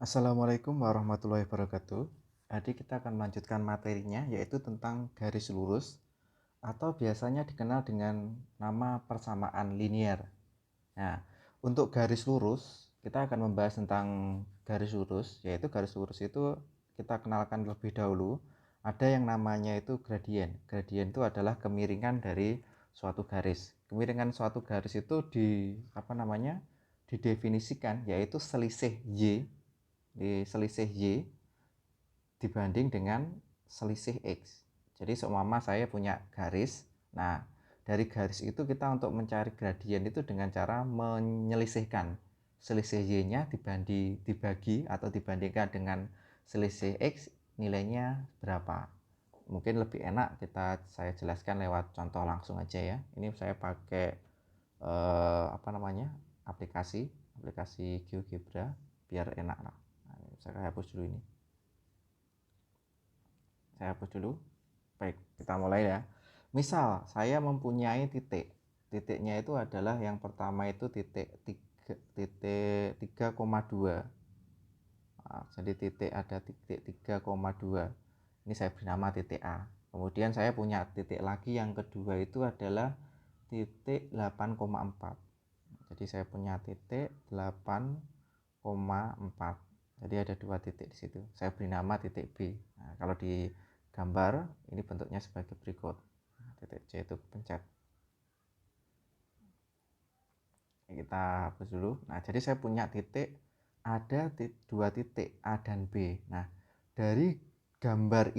Assalamualaikum warahmatullahi wabarakatuh. Jadi kita akan melanjutkan materinya yaitu tentang garis lurus atau biasanya dikenal dengan nama persamaan linier. Nah, untuk garis lurus kita akan membahas tentang garis lurus, yaitu garis lurus itu kita kenalkan lebih dahulu. Ada yang namanya itu gradien. Gradien itu adalah kemiringan dari suatu garis. Kemiringan suatu garis itu didefinisikan yaitu selisih y selisih y dibanding dengan selisih x. Jadi seumpama saya punya garis. Nah, dari garis itu kita untuk mencari gradien itu dengan cara menyelisihkan selisih y-nya dibagi atau dibandingkan dengan selisih x, nilainya berapa. Mungkin lebih enak saya jelaskan lewat contoh langsung aja ya. Ini saya pakai aplikasi GeoGebra biar enak lah. Saya hapus dulu ini. Saya hapus dulu. Baik, kita mulai ya. Misal saya mempunyai titik. Titiknya itu adalah yang pertama itu titik 3,2. Nah, jadi ada titik 3,2. Ini saya beri nama titik A. Kemudian saya punya titik lagi yang kedua itu adalah titik 8,4. Jadi saya punya titik 8,4. Jadi ada dua titik di situ. Saya beri nama titik B. Nah, kalau di gambar ini bentuknya sebagai berikut. Nah, titik C itu pencet. Kita hapus dulu. Nah, jadi saya punya titik, ada dua titik A dan B. Nah, dari gambar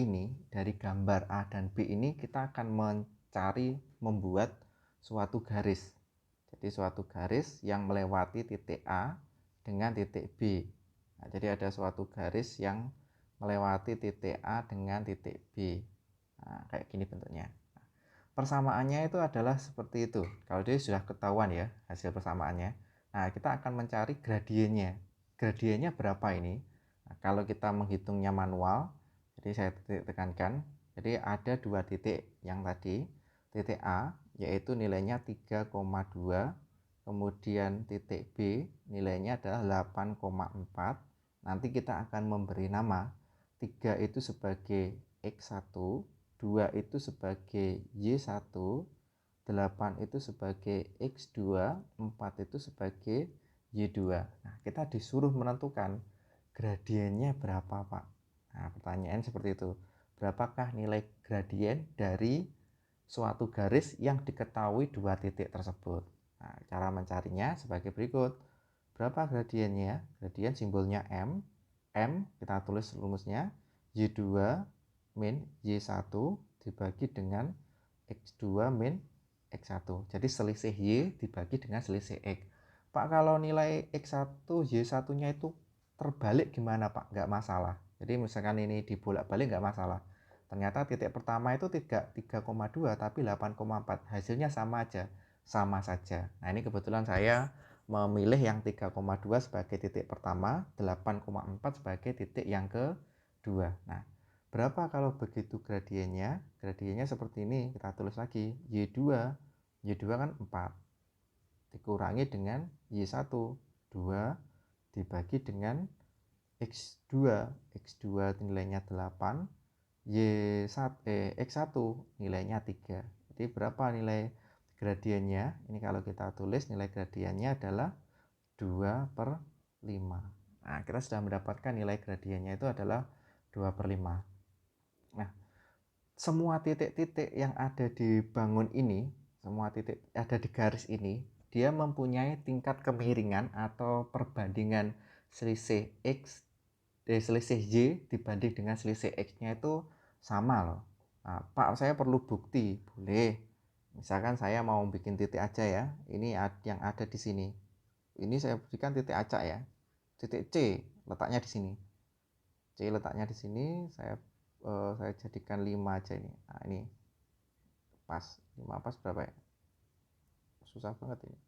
A dan B ini kita akan membuat suatu garis. Jadi suatu garis yang melewati titik A dengan titik B. Nah, jadi ada suatu garis yang melewati titik A dengan titik B. Nah, kayak gini bentuknya. Persamaannya itu adalah seperti itu. Kalau dia sudah ketahuan ya hasil persamaannya. Nah, kita akan mencari gradiennya. Gradiennya berapa ini? Nah, kalau kita menghitungnya manual, jadi saya tekankan. Jadi ada dua titik yang tadi. Titik A yaitu nilainya 3,2. Kemudian titik B nilainya adalah 8,4. Nanti kita akan memberi nama 3 itu sebagai X1, 2 itu sebagai Y1, 8 itu sebagai X2, 4 itu sebagai Y2. Nah, kita disuruh menentukan gradiennya berapa, Pak. Nah, pertanyaan seperti itu. Berapakah nilai gradien dari suatu garis yang diketahui dua titik tersebut? Nah, cara mencarinya sebagai berikut. Berapa gradiennya? Gradien simbolnya M. M kita tulis rumusnya Y2 min Y1 dibagi dengan X2 min X1. Jadi selisih Y dibagi dengan selisih X. Pak, kalau nilai X1 Y1-nya itu terbalik gimana, Pak? Nggak masalah. Jadi misalkan ini dibolak-balik nggak masalah. Ternyata titik pertama itu 3,2 tapi 8,4. Hasilnya sama saja. Nah, ini kebetulan saya memilih yang 3,2 sebagai titik pertama, 8,4 sebagai titik yang kedua. Nah, berapa kalau begitu gradiennya? Gradiennya seperti ini, kita tulis lagi. Y2 kan 4. Dikurangi dengan Y1, 2 dibagi dengan X2. X2 nilainya 8, X1 nilainya 3. Jadi berapa nilai gradiennya? Ini kalau kita tulis nilai gradiennya adalah 2/5. Nah, kita sudah mendapatkan nilai gradiennya itu adalah 2/5. Nah, semua titik-titik yang ada di bangun ini, semua titik ada di garis ini, dia mempunyai tingkat kemiringan atau perbandingan selisih selisih Y dibanding dengan selisih X-nya itu sama loh. Nah, Pak, saya perlu bukti. Boleh. Misalkan saya mau bikin titik aja ya. Ini yang ada di sini. Ini saya berikan titik acak ya. Titik C letaknya di sini. C letaknya di sini, saya jadikan 5 aja ini. Nah, ini pas. 5 pas berapa ya? Susah banget ini.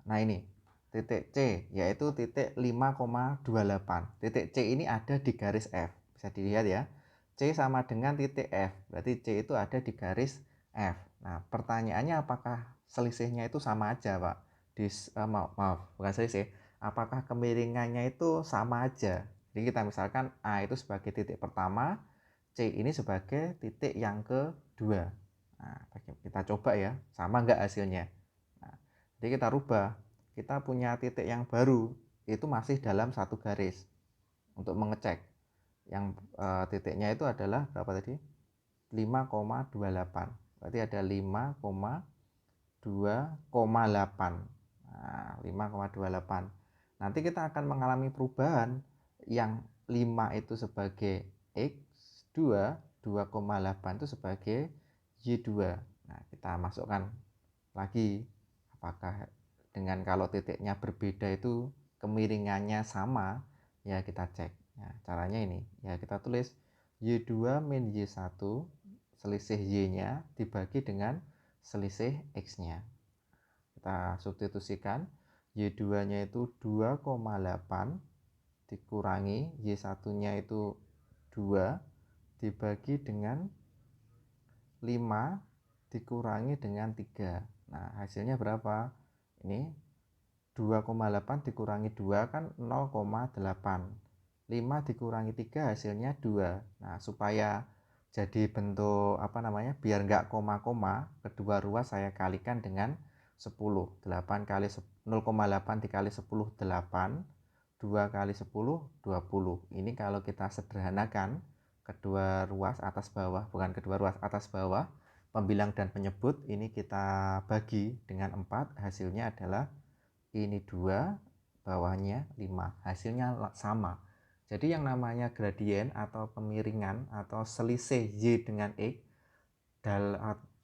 Nah, ini titik C yaitu titik 5,28. Titik C ini ada di garis F. Bisa dilihat ya. C sama dengan titik F. Berarti C itu ada di garis F. Nah, pertanyaannya apakah selisihnya itu sama aja, Pak? Maaf, bukan selisih. apakah kemiringannya itu sama aja. Jadi kita misalkan A itu sebagai titik pertama, C ini sebagai titik yang kedua. Nah, kita coba ya, sama nggak hasilnya. Nah, jadi kita rubah, kita punya titik yang baru, itu masih dalam satu garis. Untuk mengecek, yang titiknya itu adalah berapa tadi? 5,28. Berarti ada 5,2,8. Nah, 5,28. Nanti kita akan mengalami perubahan yang 5 itu sebagai X, 2,8 itu sebagai Y2. Nah, kita masukkan lagi apakah dengan kalau titiknya berbeda itu kemiringannya sama, ya kita cek. Nah, caranya ini, ya kita tulis Y2 min Y1 selisih Y-nya dibagi dengan selisih X-nya. Kita substitusikan, Y2-nya itu 2,8 dikurangi Y1-nya itu 2 dibagi dengan 5 dikurangi dengan 3. Nah, hasilnya berapa? Ini 2,8 dikurangi 2 kan 0,8. 5 dikurangi 3 hasilnya 2. Nah, supaya jadi bentuk biar nggak koma-koma, kedua ruas saya kalikan dengan 10. 8 kali 0,8 dikali 10 8, 2 kali 10 20. Ini kalau kita sederhanakan kedua ruas atas bawah, bukan kedua ruas atas bawah, pembilang dan penyebut ini kita bagi dengan 4, hasilnya adalah ini 2, bawahnya 5, hasilnya sama. Jadi yang namanya gradien atau kemiringan atau selisih Y dengan X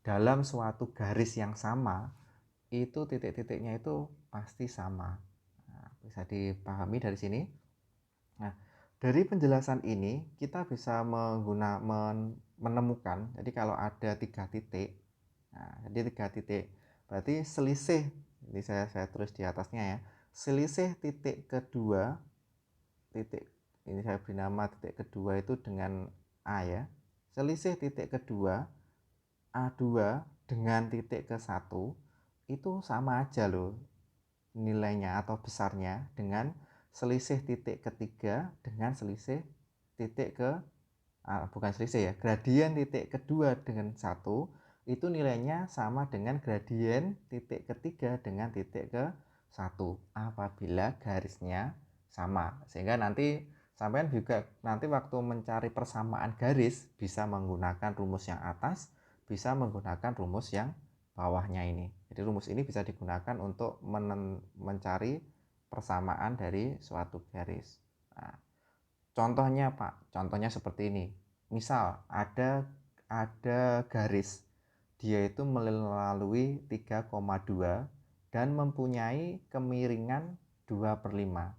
dalam suatu garis yang sama, itu titik-titiknya itu pasti sama. Nah, bisa dipahami dari sini. Nah, dari penjelasan ini kita bisa menemukan, jadi kalau ada 3 titik, nah, jadi 3 titik, berarti selisih, ini saya tulis di atasnya ya, selisih titik kedua, titik ini saya beri nama titik kedua itu dengan A ya, selisih titik kedua A2 dengan titik ke-1 itu sama aja loh nilainya atau besarnya dengan selisih titik ketiga dengan selisih titik bukan selisih ya, gradien titik kedua dengan 1 itu nilainya sama dengan gradien titik ketiga dengan titik ke-1 apabila garisnya sama. Sehingga nanti sampean juga nanti waktu mencari persamaan garis bisa menggunakan rumus yang atas, bisa menggunakan rumus yang bawahnya ini. Jadi rumus ini bisa digunakan untuk mencari persamaan dari suatu garis. Nah, contohnya Pak, contohnya seperti ini. Misal ada garis, dia itu melalui 3,2 dan mempunyai kemiringan 2/5.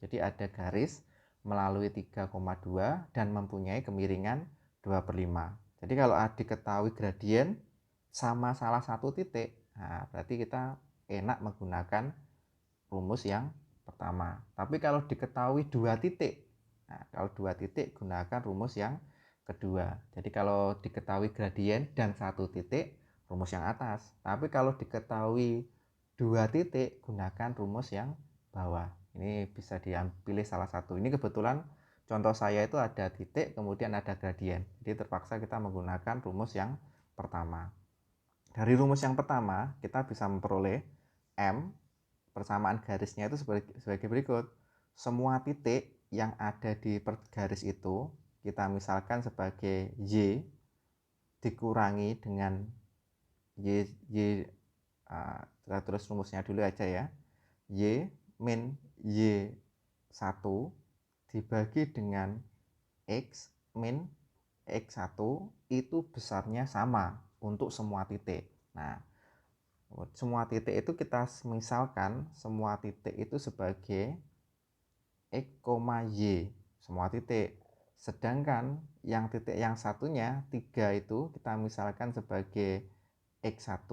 Jadi ada garis melalui 3,2 dan mempunyai kemiringan 2/5. Jadi kalau diketahui gradien sama salah satu titik, nah berarti kita enak menggunakan rumus yang pertama. Tapi kalau diketahui 2 titik, nah kalau 2 titik gunakan rumus yang kedua. Jadi kalau diketahui gradien dan 1 titik, rumus yang atas. Tapi kalau diketahui 2 titik, gunakan rumus yang bawah. Ini bisa dipilih salah satu. Ini kebetulan contoh saya itu ada titik, kemudian ada gradien. Jadi terpaksa kita menggunakan rumus yang pertama. Dari rumus yang pertama, kita bisa memperoleh M, persamaan garisnya itu sebagai berikut. Semua titik yang ada di garis itu, kita misalkan sebagai Y, dikurangi dengan kita terus rumusnya dulu aja ya. Y min Y1 dibagi dengan X min X1 itu besarnya sama untuk semua titik. Nah, semua titik itu kita misalkan semua titik itu sebagai X, Y, semua titik. Sedangkan yang titik yang satunya 3 itu kita misalkan sebagai X1,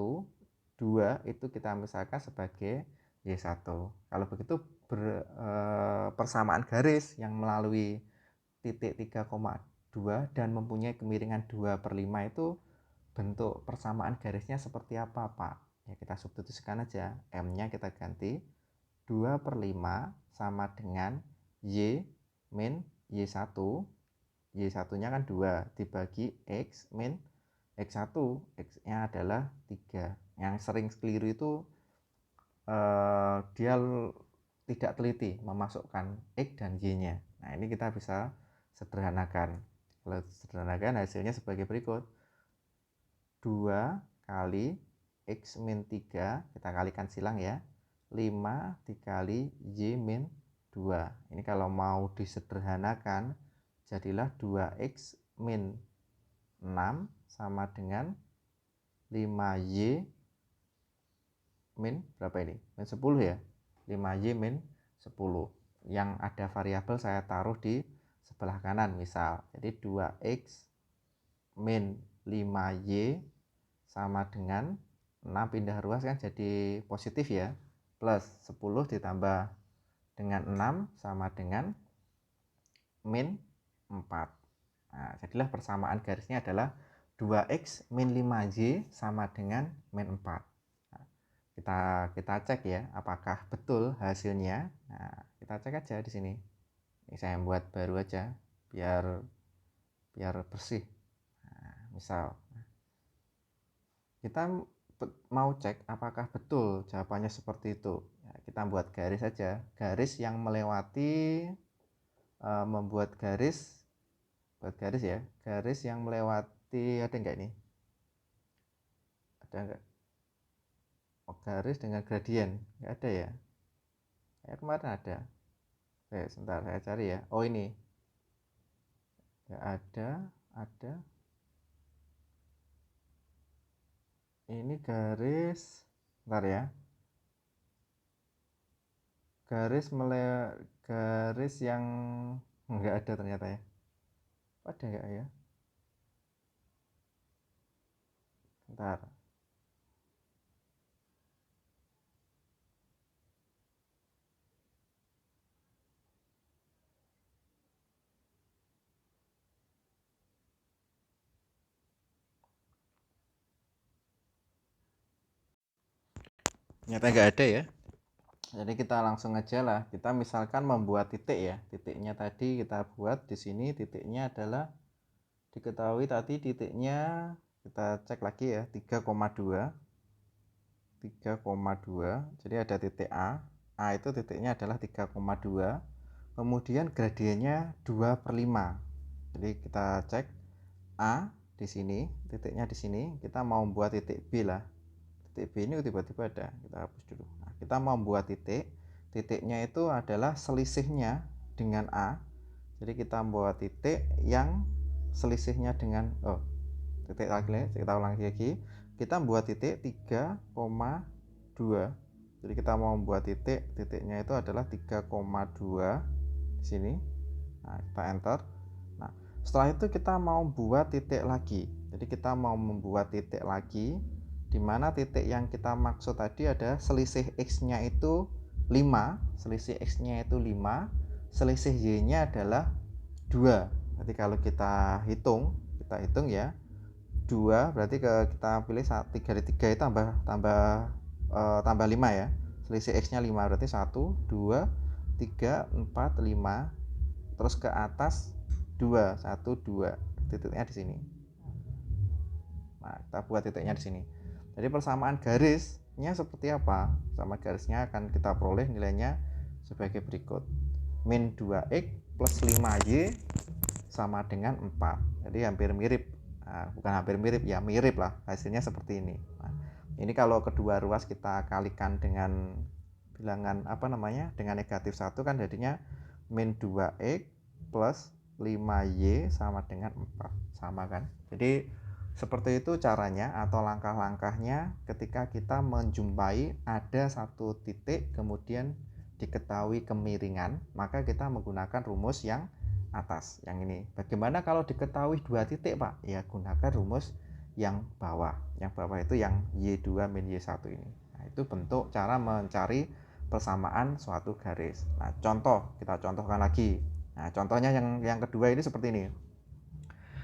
2 itu kita misalkan sebagai Y1. Kalau begitu persamaan garis yang melalui titik 3,2 dan mempunyai kemiringan 2/5 itu bentuk persamaan garisnya seperti apa Pak? Ya kita substitusikan aja, M nya kita ganti 2/5 sama dengan Y min Y1. Y1 nya kan 2 dibagi X min X1. X nya adalah 3. Yang sering keliru itu dia tidak teliti memasukkan X dan Y nya. Nah ini kita bisa sederhanakan. Kalau sederhanakan hasilnya sebagai berikut. 2 kali X min 3, kita kalikan silang ya, 5 dikali Y min 2. Ini kalau mau disederhanakan jadilah 2X min 6 sama dengan 5Y min berapa ini? Min 10 ya. 5Y min 10. Yang ada variabel saya taruh di sebelah kanan misal. Jadi 2X min 5Y sama dengan 6 pindah ruas kan jadi positif ya. Plus 10 ditambah dengan 6 sama dengan min 4. Nah, jadilah persamaan garisnya adalah 2X min 5Y sama dengan min 4. Nah, kita cek ya apakah betul hasilnya. Nah, kita cek aja di sini. Ini saya buat baru aja biar bersih. Nah, misal kita mau cek apakah betul jawabannya seperti itu. Ya, kita buat garis aja, garis yang melewati membuat garis, buat garis ya, garis yang melewati, ada enggak ini? Ada enggak? Oh, garis dengan gradien, enggak ada ya? Kayak kemarin ada. Oke, sebentar saya cari ya. Oh ini, enggak ada. Ini garis, bentar ya. Garis yang enggak ada ternyata ya. Ada enggak ya? Bentar. Ternyata enggak ada ya. Jadi kita langsung aja lah. Kita misalkan membuat titik ya. Titiknya tadi kita buat di sini, titiknya adalah diketahui tadi titiknya, kita cek lagi ya, 3,2. Jadi ada titik A. A itu titiknya adalah 3,2. Kemudian gradiennya 2/5. Jadi kita cek A di sini, titiknya di sini. Kita mau membuat titik B lah. Titik B ini tiba-tiba ada, kita hapus dulu. Nah, kita mau membuat titiknya itu adalah selisihnya dengan A. Jadi kita membuat titik yang selisihnya dengan titik lagi, kita ulangi lagi. Kita membuat titik 3,2. Jadi kita mau membuat titiknya itu adalah 3,2 di sini. Nah, kita enter. Nah, setelah itu kita mau buat titik lagi. Jadi kita mau membuat titik lagi, di mana titik yang kita maksud tadi ada selisih X-nya itu 5, selisih X-nya itu 5, selisih Y-nya adalah 2. Berarti kalau kita hitung ya, 2 berarti kita pilih 3 dari 3 itu tambah 5 ya. Selisih X-nya 5 berarti 1, 2, 3, 4, 5. Terus ke atas 2, 1, 2. Titiknya di sini. Nah, kita buat titiknya di sini. Jadi persamaan garisnya seperti apa? Sama garisnya akan kita peroleh nilainya sebagai berikut. Min 2X plus 5Y sama dengan 4. Jadi hampir mirip. Nah, bukan hampir mirip ya, mirip lah. Hasilnya seperti ini. Nah, ini kalau kedua ruas kita kalikan dengan bilangan dengan negatif 1 kan jadinya min 2X plus 5Y sama dengan 4. Sama kan? Jadi seperti itu caranya atau langkah-langkahnya ketika kita menjumpai ada satu titik kemudian diketahui kemiringan, maka kita menggunakan rumus yang atas, yang ini. Bagaimana kalau diketahui dua titik, Pak? Ya gunakan rumus yang bawah. Yang bawah itu yang Y2 min Y1 ini. Nah, itu bentuk cara mencari persamaan suatu garis. Nah, kita contohkan lagi. Nah, contohnya yang kedua ini seperti ini.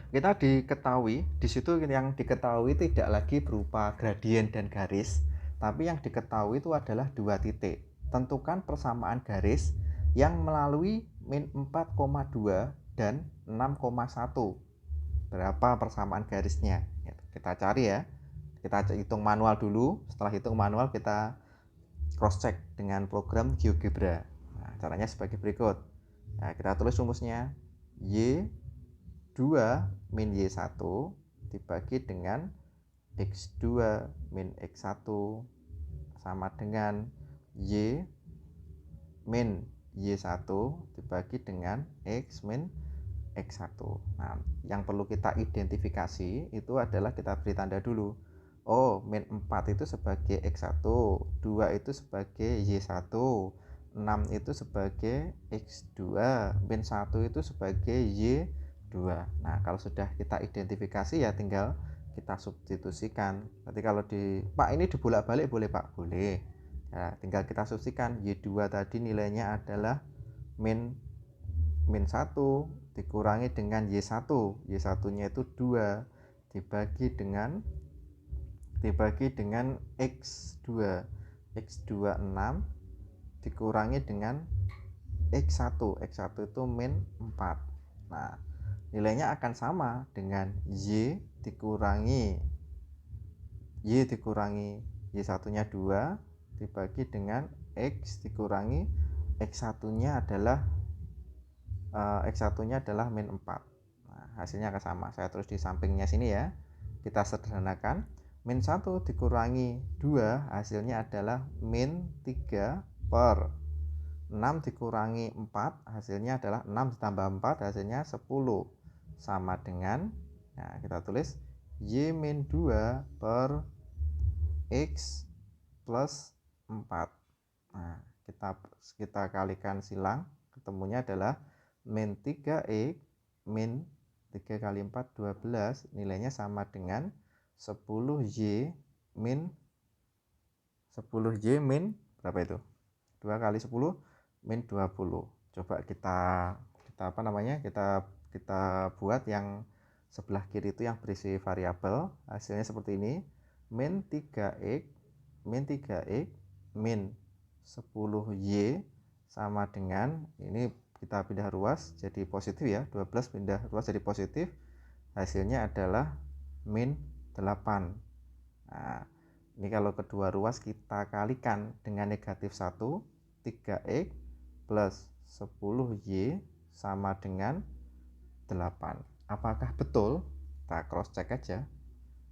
Kita diketahui di situ yang diketahui tidak lagi berupa gradien dan garis, tapi yang diketahui itu adalah dua titik. tentukan persamaan garis yang melalui min 4,2 dan 6,1. Berapa persamaan garisnya? Kita cari ya. Kita hitung manual dulu. Setelah hitung manual kita cross check dengan program GeoGebra. Nah, caranya sebagai berikut. Nah, kita tulis rumusnya Y2 min Y1 dibagi dengan X2 min X1 sama dengan Y min Y1 dibagi dengan X min X1. Nah, yang perlu kita identifikasi itu adalah kita beri tanda dulu. Oh, min 4 itu sebagai X1, 2 itu sebagai Y1, 6 itu sebagai X2, min 1 itu sebagai Y2. Nah, kalau sudah kita identifikasi ya tinggal kita substitusikan. Nanti kalau Pak ini dibolak-balik boleh Pak? Boleh. Ya, tinggal kita substitusikan. Y2 tadi nilainya adalah min 1 dikurangi dengan Y1. Y1-nya itu 2 dibagi dengan X2. X2 6 dikurangi dengan X1. X1 itu min 4. Nah, nilainya akan sama dengan Y dikurangi Y1-nya 2 dibagi dengan X dikurangi X1-nya adalah X1-nya adalah min 4. Nah, hasilnya akan sama. Saya tulis di sampingnya sini ya. Kita sederhanakan. Min 1 dikurangi 2 hasilnya adalah min 3 per 6 dikurangi 4 hasilnya adalah 6 ditambah 4 hasilnya 10 sama dengan, nah kita tulis Y min 2 per X plus 4. Nah, kita kalikan silang, ketemunya adalah min 3X min 3 kali 4 12, nilainya sama dengan 10Y min berapa itu? 2 kali 10 min 20. Coba kita buat yang sebelah kiri itu yang berisi variabel. Hasilnya seperti ini. Min 3X min 10Y sama dengan, ini kita pindah ruas jadi positif ya, 12 pindah ruas jadi positif, hasilnya adalah min 8. Nah, ini kalau kedua ruas kita kalikan dengan negatif 1, 3X plus 10Y sama dengan 8. Apakah betul? Kita cross check aja.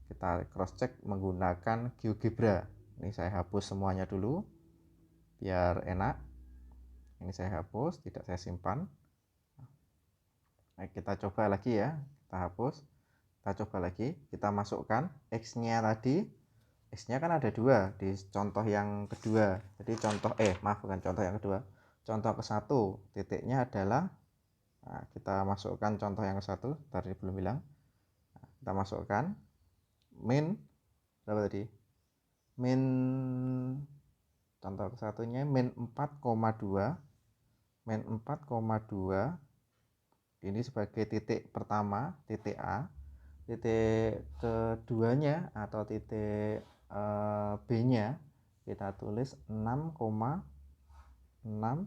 Kita cross check menggunakan GeoGebra. Ini saya hapus semuanya dulu biar enak. Ini saya hapus, tidak saya simpan. Nah, kita coba lagi ya. Kita hapus. Kita coba lagi. Kita masukkan X-nya tadi. X-nya kan ada 2 di contoh yang kedua. Jadi bukan contoh yang kedua. Contoh ke-1 titiknya adalah, nah, kita masukkan contoh yang ke-1, tadi belum bilang. Nah, kita masukkan min berapa tadi? Contoh ke-1-nya min 4,2. Min 4,2 ini sebagai titik pertama, titik A. Titik keduanya atau titik B-nya kita tulis 6, 6, 6,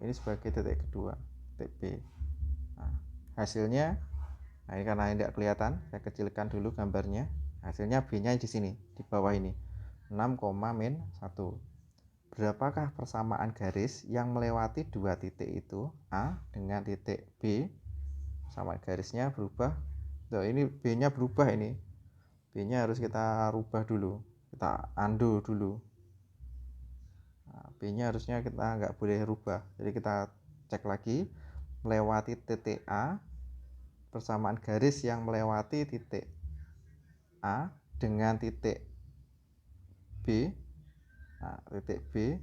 ini sebagai titik kedua, titik B. Nah, hasilnya, nah ini karena tidak kelihatan, saya kecilkan dulu gambarnya. Hasilnya B-nya di sini, di bawah ini, 6,-1. Berapakah persamaan garis yang melewati dua titik itu, A dengan titik B? Persamaan garisnya berubah. Tuh, ini B-nya berubah ini. B-nya harus kita rubah dulu, kita undo dulu. Nah, B-nya harusnya kita nggak boleh rubah. Jadi kita cek lagi, melewati titik A, persamaan garis yang melewati titik A dengan titik B. Nah, titik B,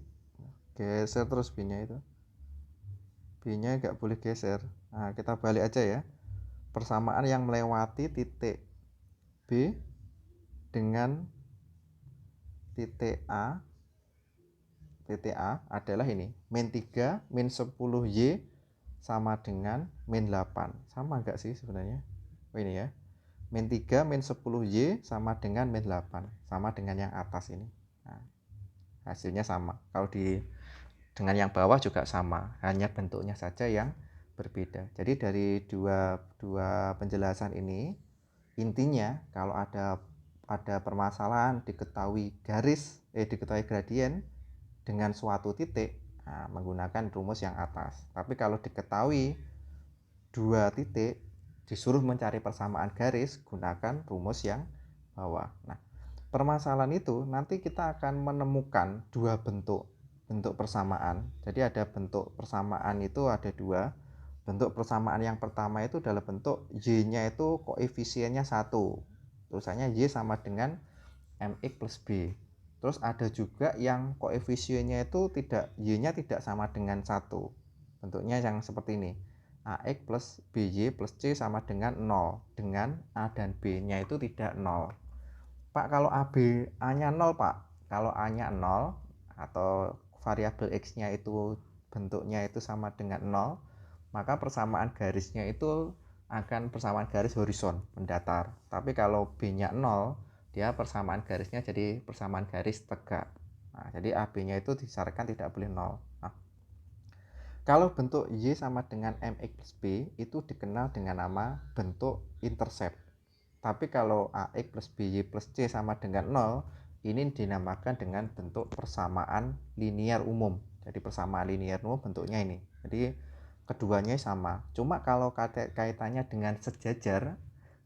geser terus B-nya itu. B-nya nggak boleh geser. Nah, kita balik aja ya. Persamaan yang melewati titik B dengan titik A adalah ini, min 3 min 10Y sama dengan min 8. Sama enggak sih sebenarnya? Oh ini ya. Min 3 min 10Y sama dengan min 8. Sama dengan yang atas ini. Nah, hasilnya sama. Kalau dengan yang bawah juga sama. Hanya bentuknya saja yang berbeda. Jadi dari dua penjelasan ini, intinya kalau ada permasalahan diketahui diketahui gradien dengan suatu titik, nah, menggunakan rumus yang atas. Tapi kalau diketahui dua titik disuruh mencari persamaan garis, gunakan rumus yang bawah. Nah, permasalahan itu nanti kita akan menemukan dua bentuk persamaan. Jadi ada bentuk persamaan itu ada dua. Bentuk persamaan yang pertama itu adalah bentuk Y-nya itu koefisiennya 1. Tulisannya Y sama dengan MX plus B. Terus ada juga yang koefisiennya itu Y-nya tidak sama dengan 1. Bentuknya yang seperti ini. AX plus BY plus C sama dengan 0. Dengan A dan B-nya itu tidak 0. Pak, kalau A-nya 0, Pak. Kalau A-nya 0 atau variabel X-nya itu bentuknya itu sama dengan 0, maka persamaan garisnya itu akan persamaan garis horizon mendatar. Tapi kalau B-nya 0, dia persamaan garisnya jadi persamaan garis tegak. Nah, jadi AB-nya itu disarankan tidak boleh 0. Nah, kalau bentuk Y sama dengan MX plus B itu dikenal dengan nama bentuk intercept. Tapi kalau AX plus BY plus C sama dengan 0, ini dinamakan dengan bentuk persamaan linear umum. Jadi persamaan linear umum bentuknya ini. Jadi keduanya sama. Cuma kalau kaitannya dengan sejajar,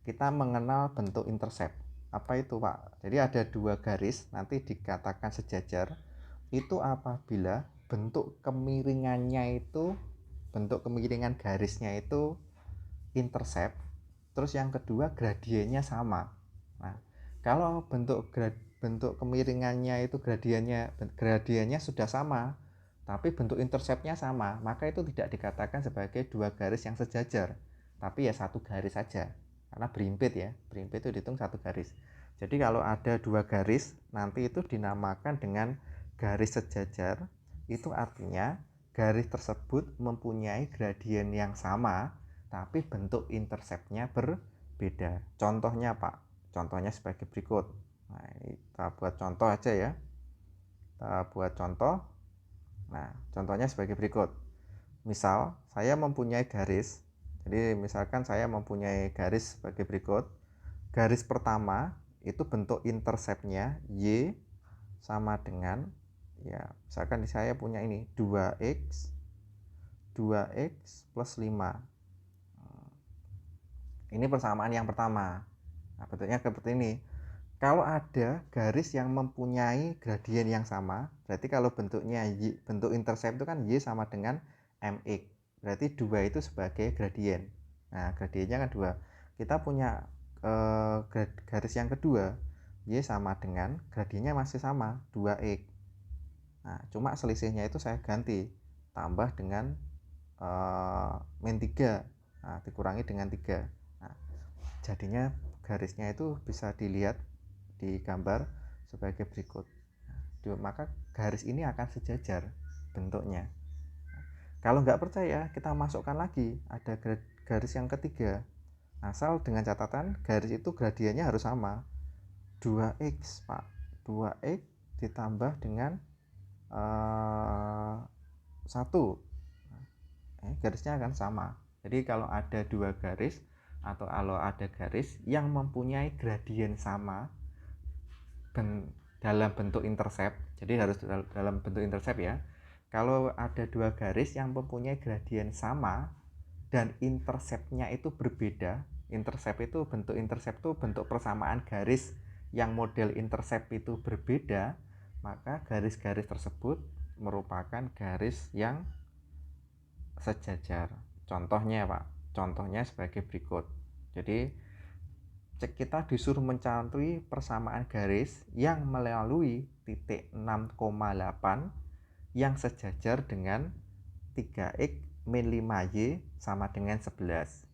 kita mengenal bentuk intercept. Apa itu, Pak? Jadi ada dua garis, nanti dikatakan sejajar. Itu apabila bentuk kemiringan garisnya itu intercept. Terus yang kedua gradiennya sama. Nah, kalau bentuk kemiringannya itu gradiennya sudah sama, tapi bentuk interceptnya sama, maka itu tidak dikatakan sebagai dua garis yang sejajar, tapi ya satu garis saja. Karena berimpit ya, berimpit itu dihitung satu garis. Jadi kalau ada dua garis, nanti itu dinamakan dengan garis sejajar. Itu artinya garis tersebut mempunyai gradien yang sama, tapi bentuk interceptnya berbeda. Contohnya, Pak, contohnya sebagai berikut. Nah, kita buat contoh aja ya. Kita buat contoh. Nah, contohnya sebagai berikut. Misal saya mempunyai garis. Jadi misalkan saya mempunyai garis sebagai berikut. Garis pertama itu bentuk interceptnya Y sama dengan, ya misalkan saya punya ini 2x plus 5. Ini persamaan yang pertama. Nah, bentuknya seperti ini. Kalau ada garis yang mempunyai gradien yang sama, berarti kalau bentuknya bentuk intercept itu kan Y sama dengan MX. Berarti 2 itu sebagai gradien. Nah, gradiennya kan 2. Kita punya garis yang kedua, Y sama dengan gradiennya masih sama, 2X. Nah, cuma selisihnya itu saya ganti, tambah dengan min 3. Nah, dikurangi dengan 3. Nah, jadinya garisnya itu bisa dilihat di gambar sebagai berikut. Nah, maka garis ini akan sejajar bentuknya. Kalau nggak percaya, kita masukkan lagi ada garis yang ketiga. Asal dengan catatan garis itu gradiennya harus sama. 2x, Pak. 2x ditambah dengan 1. Garisnya akan sama. Jadi kalau ada dua garis atau kalau ada garis yang mempunyai gradien sama dalam bentuk intercept, jadi harus dalam bentuk intercept ya. Kalau ada dua garis yang mempunyai gradien sama dan interceptnya itu berbeda, intercept itu bentuk persamaan garis yang model intercept itu berbeda, maka garis-garis tersebut merupakan garis yang sejajar. Contohnya, Pak, contohnya sebagai berikut. Jadi kita disuruh mencari persamaan garis yang melalui titik 6,8 yang sejajar dengan 3x min 5y sama dengan 11.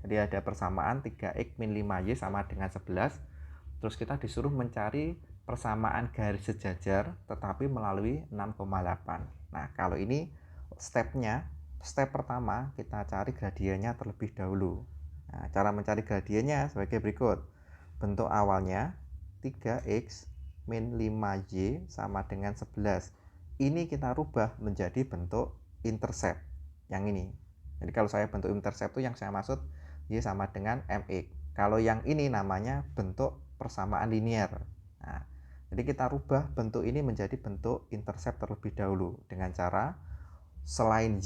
Jadi ada persamaan 3x min 5y sama dengan 11. Terus kita disuruh mencari persamaan garis sejajar tetapi melalui 6,8. Nah, kalau ini stepnya step pertama kita cari gradiennya terlebih dahulu. Nah, cara mencari gradiennya sebagai berikut. Bentuk awalnya 3x min 5y sama dengan 11. Ini kita rubah menjadi bentuk intercept yang ini. Jadi kalau saya bentuk intercept itu yang saya maksud y sama dengan mx. Kalau yang ini namanya bentuk persamaan linear. Nah, jadi kita rubah bentuk ini menjadi bentuk intercept terlebih dahulu dengan cara selain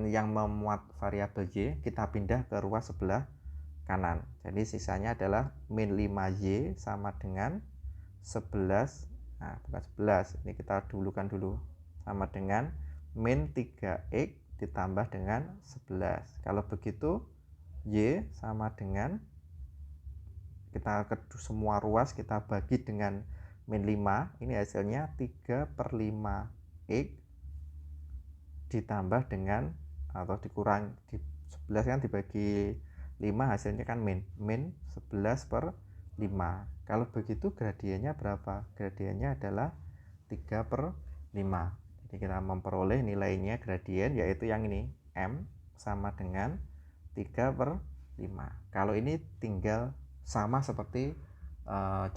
yang memuat variabel y, kita pindah ke ruas sebelah kanan. Jadi sisanya adalah min 5y sama dengan 11. Nah, bukan 11, ini kita dulukan dulu. Sama dengan min 3x ditambah dengan 11. Kalau begitu y sama dengan, kita ke semua ruas kita bagi dengan min 5, ini hasilnya 3/5x ditambah dengan atau dikurang di 11 kan dibagi 5 hasilnya kan min 11/5. Kalau begitu gradiennya berapa? Gradiennya adalah 3/5. Jadi kita memperoleh nilainya gradien yaitu yang ini, m sama dengan 3/5. Kalau ini tinggal sama seperti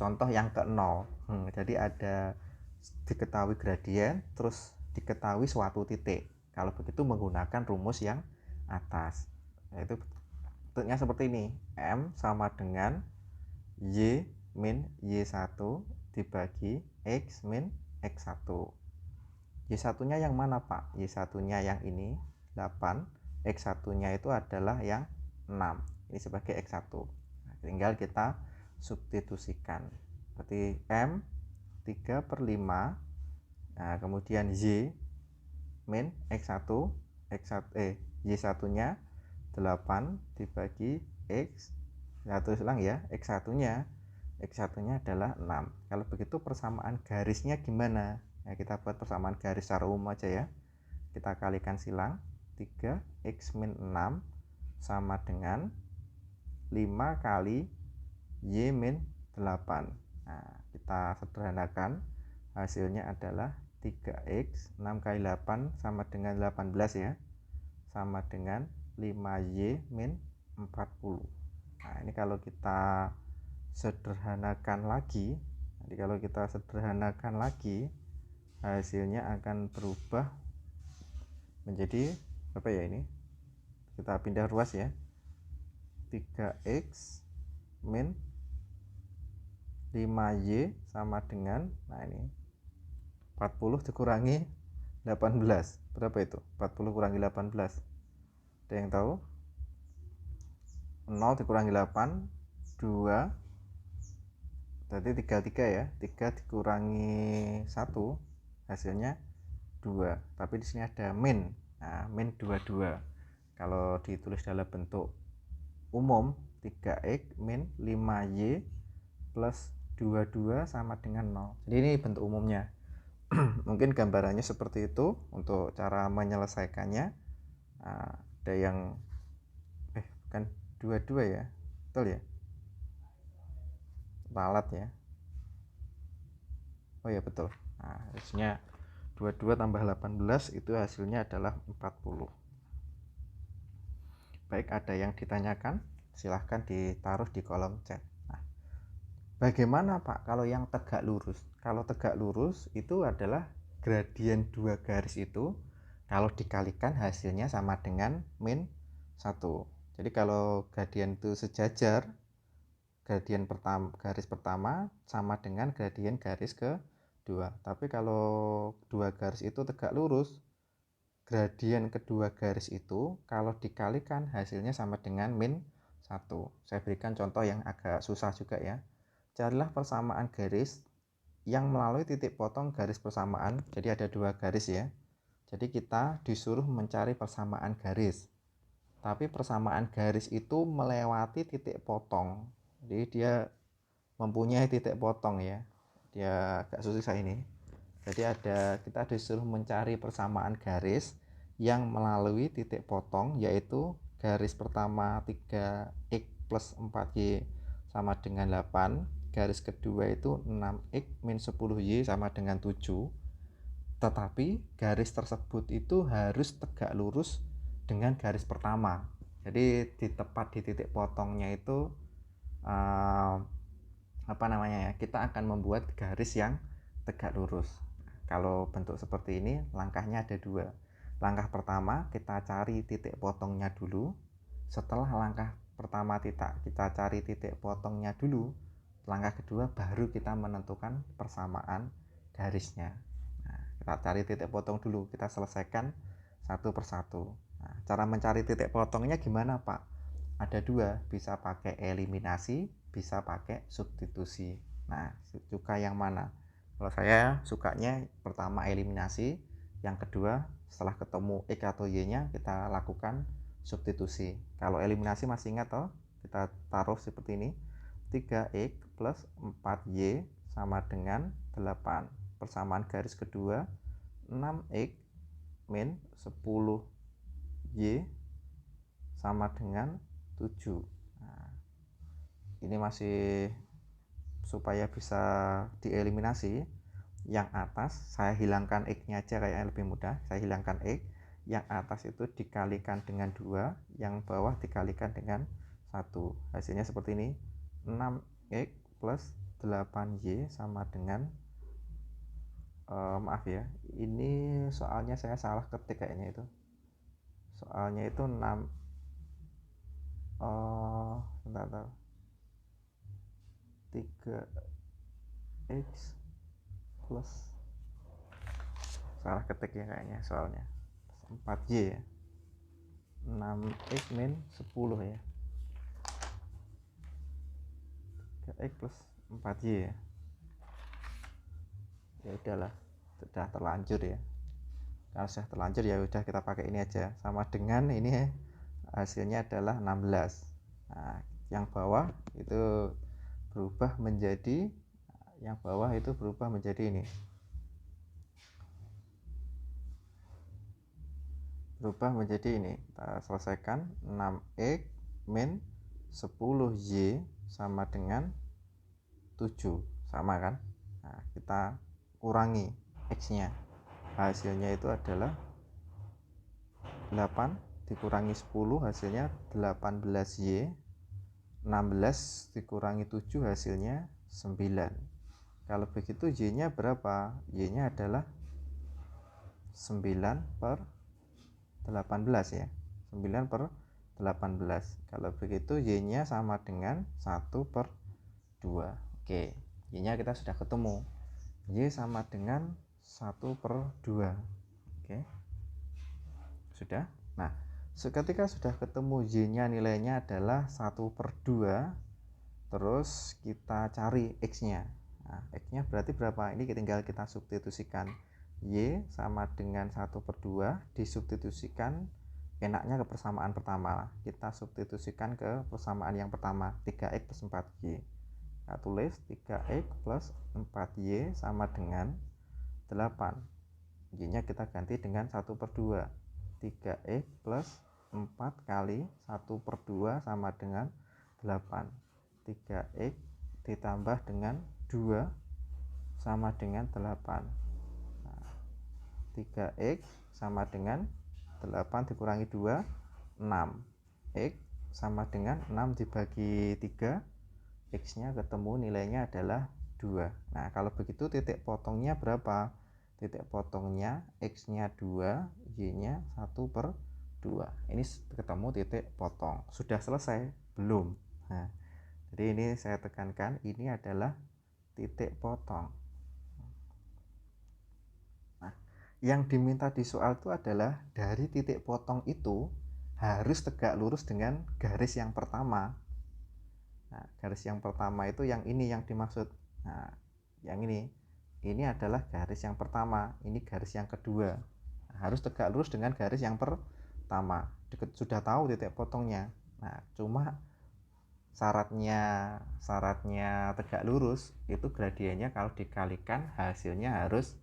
contoh yang ke-0. Jadi ada diketahui gradien terus diketahui suatu titik. Kalau begitu menggunakan rumus yang atas, yaitu bentuknya seperti ini, m sama dengan y min y1 dibagi x min x1. Y1 nya yang mana Pak? Y1 nya yang ini 8, x1 nya itu adalah yang 6, ini sebagai x1. Nah, tinggal kita substitusikan, berarti m 3/5. Nah, kemudian y min y1 nya 8 dibagi x. Nah, terus ulang ya, x1 nya adalah 6. Kalau begitu persamaan garisnya gimana? Nah, kita buat persamaan garis secara umum aja ya. Kita kalikan silang, 3x min 6 sama dengan 5 kali y min 8. Nah, kita sederhanakan, hasilnya adalah 3x 6 kali 8 sama dengan 18 ya, sama dengan 5y min 40. Nah, ini kalau kita sederhanakan lagi, hasilnya akan berubah menjadi apa ya, ini kita pindah ruas ya, 3x min 5y sama dengan, nah ini 40 dikurangi 18, berapa itu? 40 kurangi 18, ada yang tahu? 0 dikurangi 8, 2, berarti 33 ya, 3 dikurangi 1 hasilnya 2, tapi di sini ada min. Nah, min 22. Kalau ditulis dalam bentuk umum 3x min 5y plus 22 sama dengan 0. Jadi ini bentuk umumnya. Mungkin gambarannya seperti itu untuk cara menyelesaikannya. Nah, ada yang bukan 22 ya, betul ya, lalat ya, oh ya betul. Nah, hasilnya 22 tambah 18 itu hasilnya adalah 40. Baik, ada yang ditanyakan? Silahkan ditaruh di kolom chat. Nah, bagaimana Pak kalau yang tegak lurus? Kalau tegak lurus itu adalah gradien dua garis itu kalau dikalikan hasilnya sama dengan min 1. Jadi kalau gradien itu sejajar, gradien garis pertama sama dengan gradien garis kedua. Tapi kalau dua garis itu tegak lurus, gradien kedua garis itu kalau dikalikan hasilnya sama dengan min 1. Saya berikan contoh yang agak susah juga ya. Carilah persamaan garis yang melalui titik potong garis persamaan. Jadi ada dua garis ya. Jadi kita disuruh mencari persamaan garis. Tapi persamaan garis itu melewati titik potong. Jadi dia mempunyai titik potong ya. Dia agak susah ini. Jadi kita disuruh mencari persamaan garis yang melalui titik potong, yaitu garis pertama 3x plus 4y sama dengan 8, garis kedua itu 6x min 10y sama dengan 7, tetapi garis tersebut itu harus tegak lurus dengan garis pertama. Jadi di tepat di titik potongnya itu kita akan membuat garis yang tegak lurus. Kalau bentuk seperti ini, langkahnya ada 2. Langkah pertama, kita cari titik potongnya dulu. Setelah langkah pertama kita cari titik potongnya dulu, langkah kedua baru kita menentukan persamaan garisnya. Nah, kita cari titik potong dulu, kita selesaikan satu persatu. Nah, cara mencari titik potongnya gimana, Pak? Ada 2, bisa pakai eliminasi, bisa pakai substitusi. Nah, suka yang mana? Kalau saya sukanya pertama eliminasi, yang kedua setelah ketemu X atau Y nya kita lakukan substitusi. Kalau eliminasi masih ingat toh? Kita taruh seperti ini, 3X plus 4Y sama dengan 8. Persamaan garis kedua, 6X min 10Y sama dengan 7. Nah, ini masih supaya bisa dieliminasi. Yang atas saya hilangkan X-nya aja kayaknya lebih mudah. Saya hilangkan X. Yang atas itu dikalikan dengan 2, yang bawah dikalikan dengan 1. Hasilnya seperti ini. 6X plus 8Y sama dengan maaf ya, ini soalnya saya salah ketik kayaknya itu. Soalnya itu 6 bentar. 3X plus, salah ketik ya kayaknya soalnya, 4Y ya, 6X min 10 ya, 3X plus 4Y ya. Ya udahlah, sudah terlanjur ya. Kalau sudah terlanjur ya udah kita pakai ini aja, sama dengan ini ya, hasilnya adalah 16. Nah, yang bawah itu berubah menjadi ini, berubah menjadi ini. Kita selesaikan, 6X min 10Y sama dengan 7, sama kan? Nah, kita kurangi X nya, hasilnya itu adalah 8 dikurangi 10 hasilnya 18Y, 16 dikurangi 7 hasilnya 9. Kalau begitu Y nya berapa? Y nya adalah 9 per 18 ya, 9 per 18. Kalau begitu Y nya sama dengan 1 per 2. Oke, Y nya kita sudah ketemu, Y sama dengan 1 per 2. Oke, sudah. Nah, ketika sudah ketemu Y nya nilainya adalah 1 per 2, terus kita cari X nya. Nah, X nya berarti berapa? Ini tinggal kita substitusikan. Y sama dengan 1 per 2 disubstitusikan, enaknya ke persamaan pertama. Kita substitusikan ke persamaan yang pertama, 3X plus 4Y. Kita tulis 3X plus 4Y sama dengan 8. Y nya kita ganti dengan 1 per 2. 3X plus 4 kali 1 per 2 sama dengan 8. 3X ditambah dengan 2 sama dengan 8. Nah, 3X sama dengan 8 dikurangi 2, 6. X sama dengan 6 dibagi 3, X nya ketemu nilainya adalah 2. Nah, kalau begitu titik potongnya berapa? Titik potongnya X nya 2, Y nya 1 per 2. Ini ketemu titik potong. Sudah selesai? Belum. Nah, jadi ini saya tekankan, ini adalah titik potong. Nah, yang diminta di soal itu adalah dari titik potong itu harus tegak lurus dengan garis yang pertama. Nah, garis yang pertama itu yang ini yang dimaksud. Nah, yang ini adalah garis yang pertama, ini garis yang kedua. Nah, harus tegak lurus dengan garis yang pertama. Sudah tahu titik potongnya. Nah, cuma syaratnya tegak lurus itu gradiennya kalau dikalikan hasilnya harus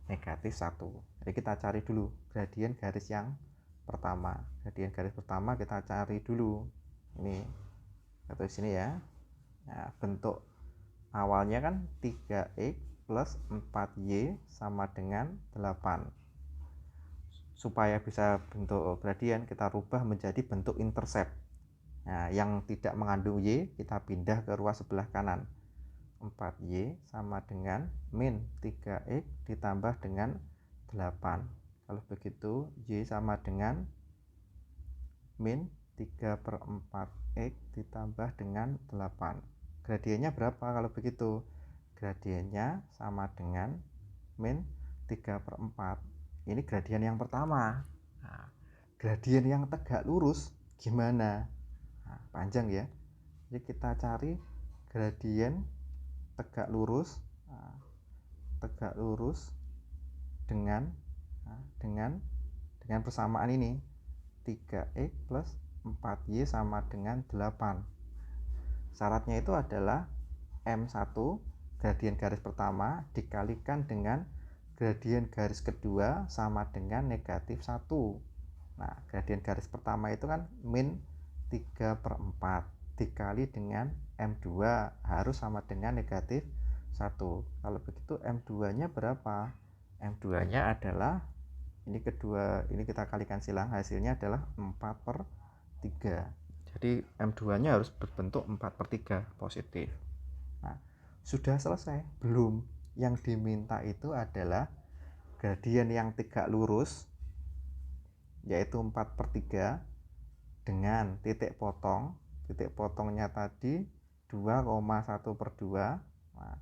negatif 1. Jadi kita cari dulu gradien garis yang pertama. Gradien garis pertama kita cari dulu. Ini atau di sini ya. Nah, bentuk awalnya kan 3X plus 4Y sama dengan 8. Supaya bisa bentuk gradien, kita rubah menjadi bentuk intercept. Nah, yang tidak mengandung Y kita pindah ke ruas sebelah kanan. 4Y sama dengan min 3X ditambah dengan 8. Kalau begitu Y sama dengan min 3/4X ditambah dengan 8. Gradiennya berapa kalau begitu? Gradiennya sama dengan min 3/4. Ini gradien yang pertama. Nah, gradien yang tegak lurus gimana? Nah, panjang ya. Jadi kita cari gradien tegak lurus. Nah, tegak lurus dengan persamaan ini 3X plus 4Y sama dengan 8. Syaratnya itu adalah M1 gradien garis pertama dikalikan dengan gradien garis kedua sama dengan negatif 1. Nah, gradien garis pertama itu kan min 3/4 dikali dengan M2 harus sama dengan negatif 1. Kalau begitu M2 nya berapa? M2 nya adalah ini kita kalikan silang, hasilnya adalah 4/3. Jadi M2 nya harus berbentuk 4/3 positif. Nah, sudah selesai? Belum. Yang diminta itu adalah gradien yang tegak lurus yaitu 4/3 dengan titik potong. Titik potongnya tadi 2,1/2. Nah,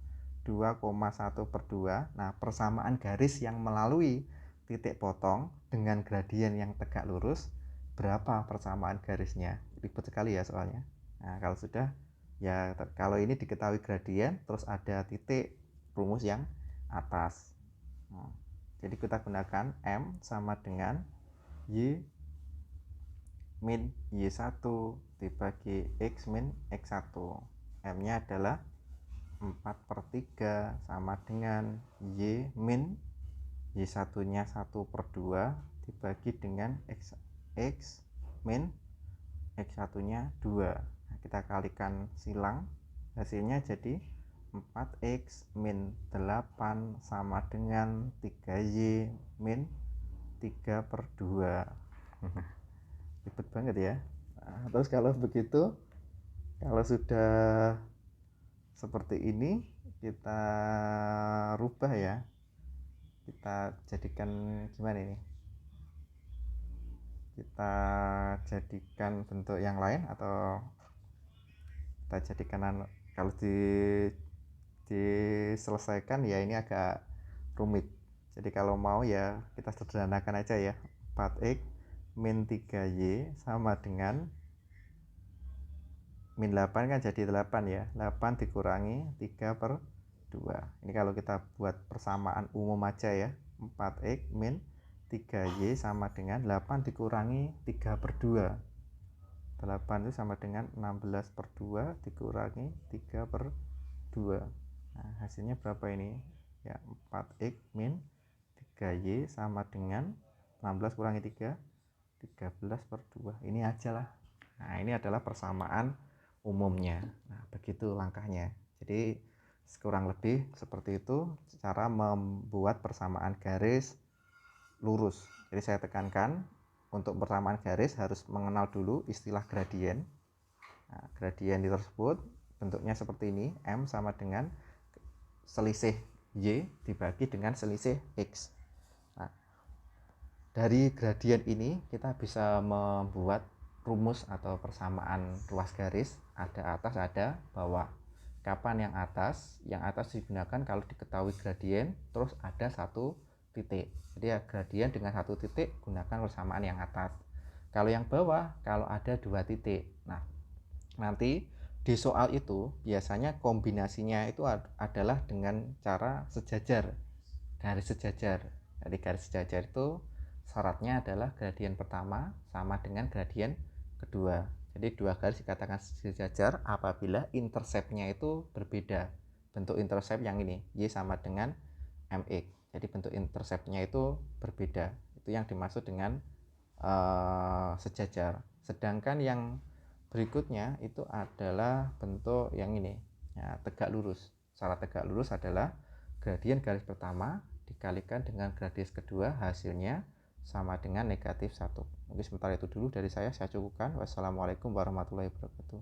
2,1/2. Nah, persamaan garis yang melalui titik potong dengan gradien yang tegak lurus berapa persamaan garisnya? Ribet sekali ya soalnya. Nah, kalau sudah ya, kalau ini diketahui gradien terus ada titik, rumus yang atas. Nah, jadi kita gunakan M sama dengan Y min Y1 dibagi X min X1. M nya adalah 4/3 sama dengan Y min Y1 nya 1/2 dibagi dengan X min X1 nya 2. Nah, kita kalikan silang, hasilnya jadi 4X min 8 sama dengan 3Y min 3/2. Ribet banget ya. Nah, terus kalau begitu, kalau sudah seperti ini kita rubah ya, kita jadikan gimana ini, kita jadikan bentuk yang lain atau kita jadikan, kalau diselesaikan ya ini agak rumit. Jadi kalau mau ya kita sederhanakan aja ya, 4X min 3Y sama dengan min 8 kan jadi 8 ya, 8 dikurangi 3/2. Ini kalau kita buat persamaan umum aja ya, 4X min 3Y sama dengan 8 dikurangi 3/2. 8 itu sama dengan 16/2 dikurangi 3/2. Nah, hasilnya berapa ini? Ya, 4X min 3Y sama dengan 16 kurangi 3, 13/2. Ini aja lah. Nah, ini adalah persamaan umumnya. Nah, begitu langkahnya. Jadi kurang lebih seperti itu cara membuat persamaan garis lurus. Jadi saya tekankan, untuk persamaan garis harus mengenal dulu istilah gradien. Nah, gradien tersebut bentuknya seperti ini, M sama dengan selisih Y dibagi dengan selisih X. Nah, dari gradien ini kita bisa membuat rumus atau persamaan ruas garis, ada atas ada bawah. Kapan yang atas? Yang atas digunakan kalau diketahui gradien terus ada satu titik. Jadi ya, gradien dengan satu titik gunakan persamaan yang atas. Kalau yang bawah kalau ada dua titik. Nah, nanti di soal itu biasanya kombinasinya itu adalah dengan cara sejajar, garis sejajar. Jadi garis sejajar itu syaratnya adalah gradien pertama sama dengan gradien kedua. Jadi dua garis dikatakan sejajar apabila interceptnya itu berbeda. Bentuk intercept yang ini, Y sama dengan MX. Jadi bentuk interceptnya itu berbeda. Itu yang dimaksud dengan sejajar. Sedangkan yang berikutnya itu adalah bentuk yang ini ya, tegak lurus. Syarat tegak lurus adalah gradien garis pertama dikalikan dengan gradien kedua, hasilnya sama dengan -1. Mungkin sementara itu dulu dari saya cukupkan. Wassalamualaikum warahmatullahi wabarakatuh.